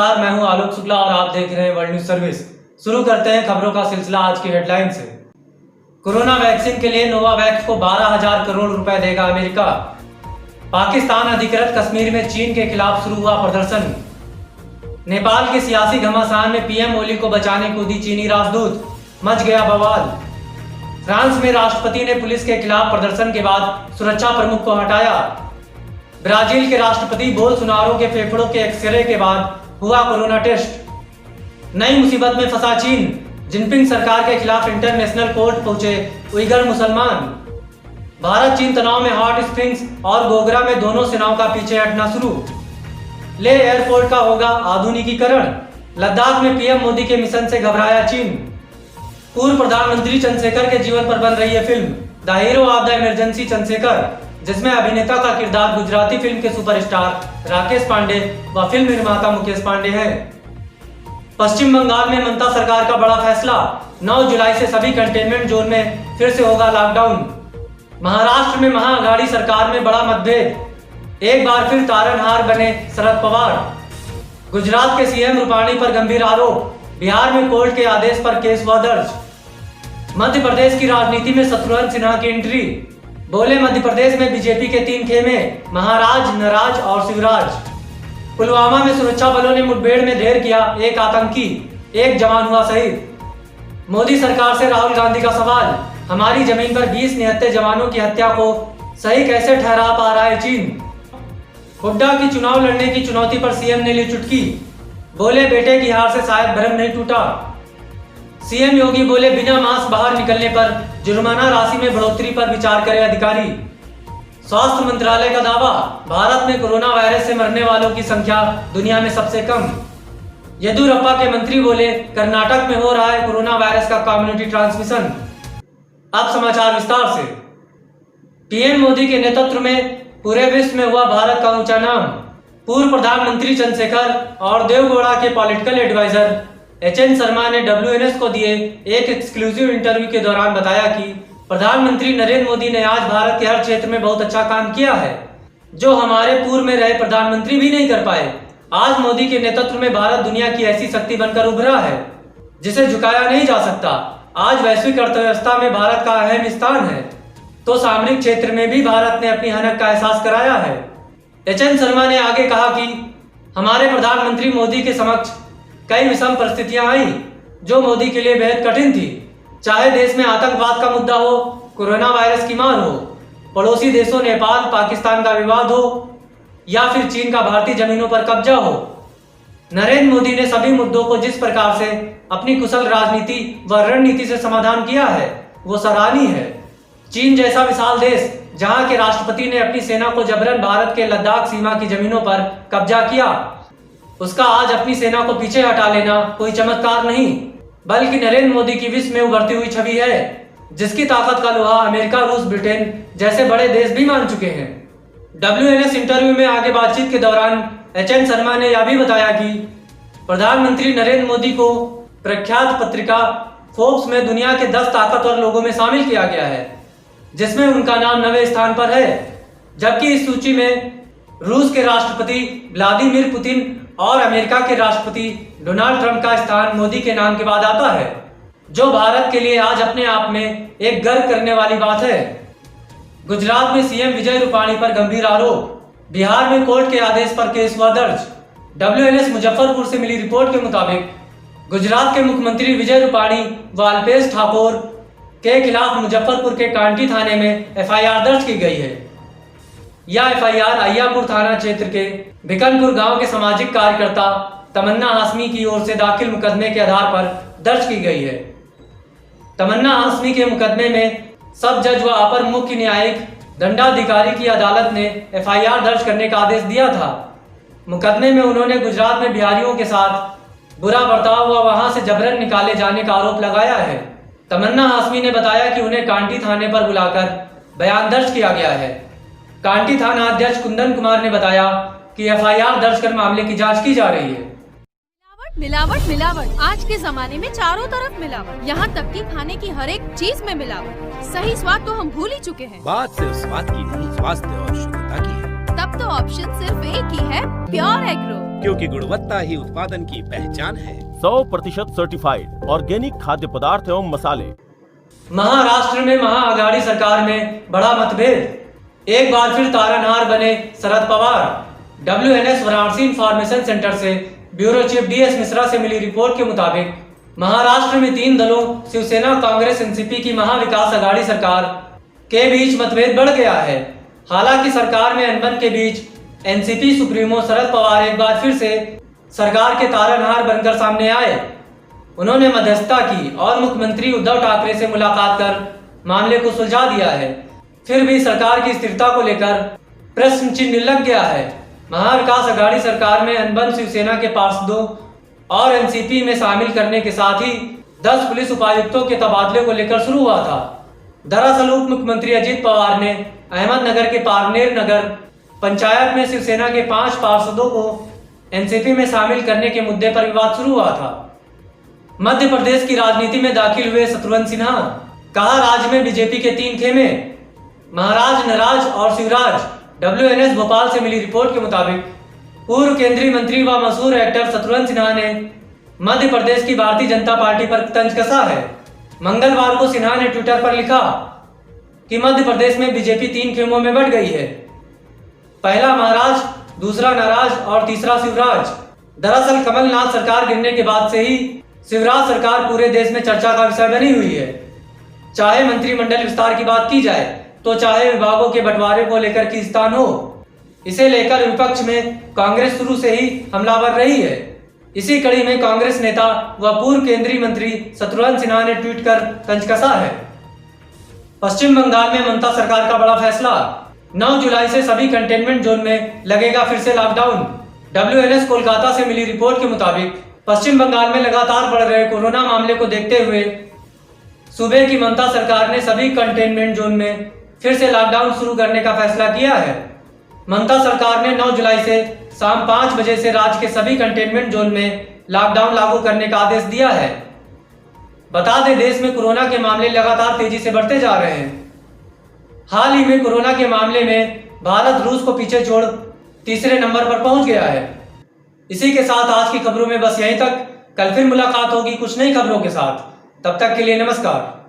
नमस्कार, मैं हूं आलोक शुक्ला और आप देख रहे हैं वर्ल्ड न्यूज सर्विस। शुरू करते हैं खबरों का सिलसिला आज की हेडलाइन से। कोरोना वैक्सीन के लिए नोवावैक्स को 12,000 करोड़ रुपए देगा अमेरिका। पाकिस्तान अधिकृत कश्मीर में चीन के खिलाफ शुरू हुआ प्रदर्शन। नेपाल के सियासी घमासान में पीएम ओली को बचाने कूदी चीनी राजदूत, मच गया बवाल। फ्रांस में राष्ट्रपति ने पुलिस के खिलाफ प्रदर्शन के बाद सुरक्षा प्रमुख को हटाया। ब्राजील के राष्ट्रपति बोल्सोनारो के फेफड़ों के एक्सरे के बाद हुआ कोरोना टेस्ट। नई मुसीबत में फंसा चीन, जिनपिंग सरकार के खिलाफ इंटरनेशनल कोर्ट पहुंचे उइगर मुसलमान। भारत चीन तनाव में हॉट स्प्रिंग्स और गोगरा में दोनों सेनाओं का पीछे हटना शुरू। लेह एयरपोर्ट का होगा आधुनिकीकरण। लद्दाख में पीएम मोदी के मिशन से घबराया चीन। पूर्व प्रधानमंत्री चंद्रशेखर के जीवन पर बन रही है film the hero of the emergency Chandrashekhar, जिसमें अभिनेता का किरदार गुजराती फिल्म के सुपरस्टार राकेश पांडे व फिल्म निर्माता मुकेश पांडे हैं। पश्चिम बंगाल में ममता सरकार का बड़ा फैसला, 9 जुलाई से सभी कंटेनमेंट जोन में फिर से होगा लॉकडाउन। महाराष्ट्र में महाअघाड़ी सरकार में बड़ा मतभेद, एक बार फिर तारनहार बने शरद पवार। गुजरात के सीएम रूपाणी पर गंभीर आरोप, बिहार में कोर्ट के आदेश पर केस हुआ दर्ज। मध्य प्रदेश की राजनीति में शत्रुघ्न सिन्हा की एंट्री, बोले मध्य प्रदेश में बीजेपी के 3 खेमे, महाराज, नराज और शिवराज। पुलवामा में सुरक्षा बलों ने मुठभेड़ में ढेर किया एक आतंकी, 1 जवान हुआ शहीद। मोदी सरकार से राहुल गांधी का सवाल, हमारी जमीन पर 20 निहत्थे जवानों की हत्या को सही कैसे ठहरा पा रहा है चीन। हुड्डा की चुनाव लड़ने की चुनौती पर सीएम ने ली चुटकी, बोले बेटे की हार से शायद भ्रम नहीं टूटा। सीएम योगी बोले बिना मास्क बाहर निकलने पर जुर्माना राशि में बढ़ोतरी पर विचार करे अधिकारी। स्वास्थ्य मंत्रालय का दावा, भारत में कोरोना वायरस से मरने वालों की संख्या दुनिया में सबसे कम। येदियुरप्पा के मंत्री बोले कर्नाटक में हो रहा है कोरोना वायरस का कम्युनिटी ट्रांसमिशन। अब समाचार विस्तार से। पीएम मोदी के नेतृत्व में पूरे विश्व में हुआ भारत का ऊंचा नाम। पूर्व प्रधानमंत्री चंद्रशेखर और देवगौड़ा के पॉलिटिकल एडवाइजर एचएन शर्मा ने WNS को दिए एक एक्सक्लूसिव इंटरव्यू के दौरान बताया कि प्रधानमंत्री नरेंद्र मोदी ने आज भारत के हर क्षेत्र में बहुत अच्छा काम किया है, जो हमारे पूर्व में रहे प्रधानमंत्री भी नहीं कर पाए। आज मोदी के नेतृत्व में भारत दुनिया की ऐसी शक्ति बनकर उभरा है जिसे झुकाया नहीं जा सकता। आज वैश्विक अर्थव्यवस्था में भारत का अहम स्थान है, तो सामरिक क्षेत्र में भी भारत ने अपनी हनक का एहसास कराया है। एचएन शर्मा ने आगे कहा कि हमारे प्रधानमंत्री मोदी के समक्ष कई विषम परिस्थितियां आई जो मोदी के लिए बेहद कठिन थी, चाहे देश में आतंकवाद का मुद्दा हो, कोरोना वायरस की मार हो, पड़ोसी देशों नेपाल पाकिस्तान का विवाद हो या फिर चीन का भारतीय जमीनों पर कब्जा हो। नरेंद्र मोदी ने सभी मुद्दों को जिस प्रकार से अपनी कुशल राजनीति व रणनीति से समाधान किया है वो सराहनीय है। चीन जैसा विशाल देश जहां के राष्ट्रपति ने अपनी सेना को जबरन भारत के लद्दाख सीमा की जमीनों पर कब्जा किया, उसका आज अपनी सेना को पीछे हटा लेना कोई चमत्कार नहीं, बल्कि नरेंद्र मोदी की विश्व में उभरती हुई छवि है, जिसकी ताकत का लोहा अमेरिका, रूस, ब्रिटेन जैसे बड़े देश भी मान चुके हैं। WNS इंटरव्यू में आगे बातचीत के दौरान एचएन शर्मा ने यह भी बताया कि प्रधानमंत्री नरेंद्र मोदी को प्रख्यात पत्रिका फोर्ब्स में दुनिया के 10 ताकतवर लोगों में शामिल किया गया है, जिसमें उनका नाम 9वें स्थान पर है, जबकि इस सूची में रूस के राष्ट्रपति व्लादिमीर पुतिन और अमेरिका के राष्ट्रपति डोनाल्ड ट्रंप का स्थान मोदी के नाम के बाद आता है, जो भारत के लिए आज अपने आप में एक गर्व करने वाली बात है। गुजरात में सीएम विजय रूपाणी पर गंभीर आरोप, बिहार में कोर्ट के आदेश पर केस हुआ दर्ज। WNS मुजफ्फरपुर से मिली रिपोर्ट के मुताबिक गुजरात के मुख्यमंत्री विजय रूपाणी व अल्पेश ठाकोर के खिलाफ मुजफ्फरपुर के कांटी थाने में FIR दर्ज की गई है। यह FIR अय्यापुर थाना क्षेत्र के भिकनपुर गांव के सामाजिक कार्यकर्ता तमन्ना हाशमी की ओर से दाखिल मुकदमे के आधार पर दर्ज की गई है। तमन्ना हाशमी के मुकदमे में सब जज व अपर मुख्य न्यायिक दंडाधिकारी की अदालत ने FIR दर्ज करने का आदेश दिया था। मुकदमे में उन्होंने गुजरात में बिहारियों के साथ बुरा बर्ताव व वहां से जबरन निकाले जाने का आरोप लगाया है। तमन्ना हाशमी ने बताया कि उन्हें कांटी थाने पर बुलाकर बयान दर्ज किया गया है। कांटी थाना अध्यक्ष कुंदन कुमार ने बताया कि FIR दर्ज कर मामले की जांच की जा रही है। मिलावट मिलावट आज के जमाने में चारों तरफ मिलावट, यहाँ तक कि खाने की हर एक चीज में मिलावट। सही स्वाद तो हम भूल ही चुके हैं। बात सिर्फ स्वाद की नहीं, स्वास्थ्य और शुद्धता की है। तब तो ऑप्शन सिर्फ एक ही है, प्योर एग्रो। क्योंकि गुणवत्ता ही उत्पादन की पहचान है। 100% सर्टिफाइड ऑर्गेनिक खाद्य पदार्थ एवं मसाले। महाराष्ट्र में महाआघाड़ी सरकार में बड़ा मतभेद। एक बार फिर तारनहार बने Sharad Pawar. WNS Varanasi information centre से ब्यूरो चीफ DS मिश्रा से मिली रिपोर्ट के मुताबिक महाराष्ट्र में 3 दलों शिवसेना, कांग्रेस, NCP की महाविकास आघाड़ी सरकार के बीच मतभेद बढ़ गया है। हालांकि सरकार में अनबन के बीच NCP सुप्रीमो शरद पवार एक बार फिर से सरकार के तारनहार बनकर सामने आए। उन्होंने मध्यस्थता की और मुख्यमंत्री उद्धव ठाकरे से मुलाकात कर मामले को सुलझा दिया है। फिर भी सरकार की स्थिरता को लेकर प्रश्न चिन्ह लग गया है। महाविकास आघाड़ी सरकार में अनबन शिवसेना के पार्षदों और NCP में शामिल करने के साथ ही 10 पुलिस उपायुक्तों के तबादले को लेकर शुरू हुआ था। दरअसल उप मुख्यमंत्री अजित पवार ने अहमदनगर के पारनेर नगर पंचायत में शिवसेना के 5 पार्षदों को NCP में शामिल करने के मुद्दे पर विवाद शुरू हुआ था। मध्य प्रदेश की राजनीति में दाखिल हुए शत्रुघ्न सिन्हा। कहा, राज्य में बीजेपी के 3 खेमे, महाराज, नराज और शिवराज। WNS भोपाल से मिली रिपोर्ट के मुताबिक पूर्व केंद्रीय मंत्री व मशहूर एक्टर शत्रुघ्न सिन्हा ने मध्य प्रदेश की भारतीय जनता पार्टी पर तंज कसा है। मंगलवार को सिन्हा ने ट्विटर पर लिखा कि मध्य प्रदेश में बीजेपी 3 खेमों में बंट गई है। पहला महाराज, दूसरा नाराज और तीसरा शिवराज। दरअसल कमलनाथ सरकार गिरने के बाद से ही शिवराज सरकार पूरे देश में चर्चा का विषय बनी हुई है। चाहे मंत्रिमंडल विस्तार की बात की जाए तो चाहे विभागों के बंटवारे को लेकर खींचतान हो, इसे लेकर विपक्ष में कांग्रेस शुरू से ही हमलावर रही है। इसी कड़ी में कांग्रेस नेता व पूर्व केंद्रीय मंत्री शत्रुघ्न सिन्हा ने ट्वीट कर तंज कसा है। पश्चिम बंगाल में ममता सरकार का बड़ा फैसला। 9 जुलाई से सभी कंटेनमेंट जोन में लगेगा फिर से लॉकडाउन। WNS कोलकाता से मिली रिपोर्ट के मुताबिक पश्चिम बंगाल में लगातार बढ़ रहे कोरोना मामले को देखते हुए सूबे की ममता सरकार ने सभी कंटेनमेंट जोन में फिर से लॉकडाउन शुरू करने का फैसला किया है। ममता सरकार ने 9 जुलाई से शाम 5 बजे से राज्य के सभी कंटेनमेंट जोन में लॉकडाउन लागू करने का आदेश दिया है। बता दें, देश में कोरोना के मामले लगातार तेजी से बढ़ते जा रहे हैं। हाल ही में कोरोना के मामले में भारत रूस को पीछे छोड़ तीसरे नंबर पर पहुंच गया है। इसी के साथ आज की खबरों में बस यहीं तक। कल फिर मुलाकात होगी कुछ नई खबरों के साथ। तब तक के लिए नमस्कार।